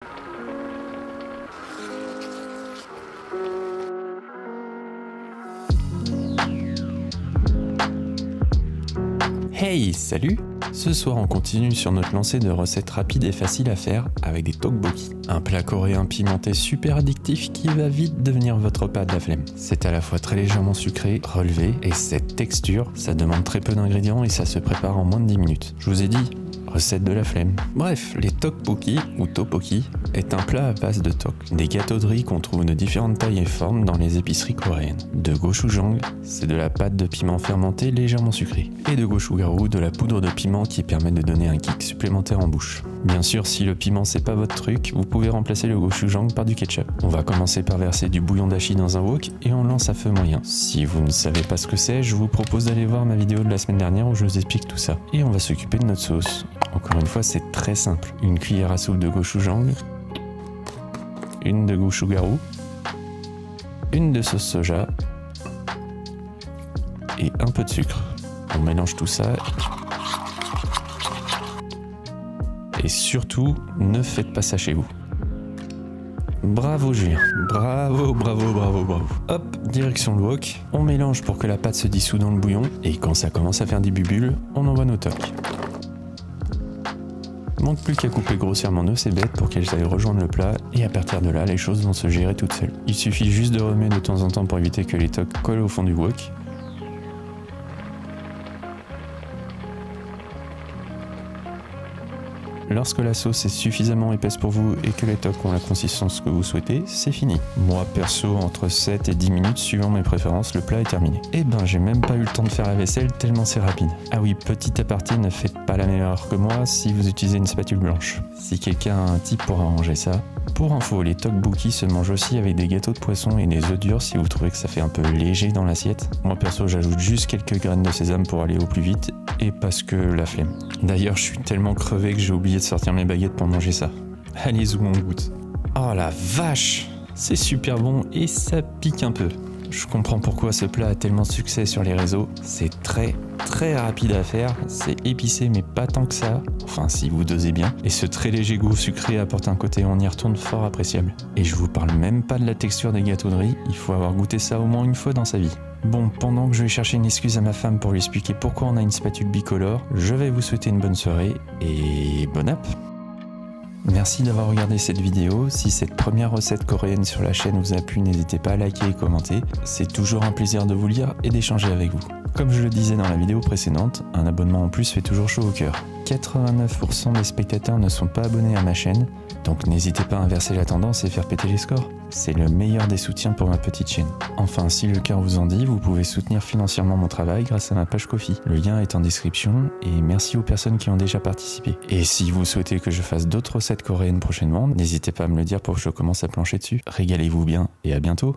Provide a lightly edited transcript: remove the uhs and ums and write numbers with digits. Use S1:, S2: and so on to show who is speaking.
S1: Hey, salut! Ce soir on continue sur notre lancée de recettes rapides et faciles à faire avec des tteokbokki. Un plat coréen pimenté super addictif qui va vite devenir votre repas de la flemme. C'est à la fois très légèrement sucré, relevé, et cette texture, ça demande très peu d'ingrédients et ça se prépare en moins de 10 minutes. Je vous ai dit, recette de la flemme. Bref, les tteokbokki ou tteokbokki est un plat à base de tteok, des gâteaux de riz qu'on trouve de différentes tailles et formes dans les épiceries coréennes. De gochujang, c'est de la pâte de piment fermenté légèrement sucré, et de gochugaru, de la poudre de piment qui permet de donner un kick supplémentaire en bouche. Bien sûr, si le piment c'est pas votre truc, vous pouvez remplacer le gochujang par du ketchup. On va commencer par verser du bouillon d'ashi dans un wok et on lance à feu moyen. Si vous ne savez pas ce que c'est, je vous propose d'aller voir ma vidéo de la semaine dernière où je vous explique tout ça. Et on va s'occuper de notre sauce. Encore une fois, c'est très simple. Une cuillère à soupe de gochujang, une de gochugaru, une de sauce soja et un peu de sucre. On mélange tout ça. Et surtout, ne faites pas ça chez vous. Bravo Julien, bravo. Hop, direction le wok, on mélange pour que la pâte se dissout dans le bouillon, et quand ça commence à faire des bulles, on envoie nos tteok. Manque plus qu'à couper grossièrement nos cébettes pour qu'elles aillent rejoindre le plat, et à partir de là, les choses vont se gérer toutes seules. Il suffit juste de remuer de temps en temps pour éviter que les tteok collent au fond du wok. Lorsque la sauce est suffisamment épaisse pour vous et que les tteok ont la consistance que vous souhaitez, c'est fini. Moi perso, entre 7 et 10 minutes suivant mes préférences, le plat est terminé. Et ben j'ai même pas eu le temps de faire la vaisselle tellement c'est rapide. Ah oui, petit aparté, ne faites pas la même erreur que moi si vous utilisez une spatule blanche. Si quelqu'un a un tip pour arranger ça. Pour info, les tteokbokki se mangent aussi avec des gâteaux de poisson et des œufs durs si vous trouvez que ça fait un peu léger dans l'assiette. Moi perso, j'ajoute juste quelques graines de sésame pour aller au plus vite et parce que la flemme. D'ailleurs, je suis tellement crevé que j'ai oublié de sortir mes baguettes pour manger ça. Allez, où on goûte. Oh la vache! C'est super bon et ça pique un peu. Je comprends pourquoi ce plat a tellement de succès sur les réseaux. C'est très rapide à faire, c'est épicé mais pas tant que ça, enfin si vous dosez bien, et ce très léger goût sucré apporte un côté on y retourne fort appréciable. Et je vous parle même pas de la texture des gâteaux de riz, il faut avoir goûté ça au moins une fois dans sa vie. Bon, pendant que je vais chercher une excuse à ma femme pour lui expliquer pourquoi on a une spatule bicolore, je vais vous souhaiter une bonne soirée et bonne app! Merci d'avoir regardé cette vidéo. Si cette première recette coréenne sur la chaîne vous a plu, n'hésitez pas à liker et commenter. C'est toujours un plaisir de vous lire et d'échanger avec vous. Comme je le disais dans la vidéo précédente, un abonnement en plus fait toujours chaud au cœur. 89% des spectateurs ne sont pas abonnés à ma chaîne, donc n'hésitez pas à inverser la tendance et faire péter les scores. C'est le meilleur des soutiens pour ma petite chaîne. Enfin, si le cœur vous en dit, vous pouvez soutenir financièrement mon travail grâce à ma page Ko-fi. Le lien est en description et merci aux personnes qui ont déjà participé. Et si vous souhaitez que je fasse d'autres recettes coréennes prochainement, n'hésitez pas à me le dire pour que je commence à plancher dessus. Régalez-vous bien et à bientôt!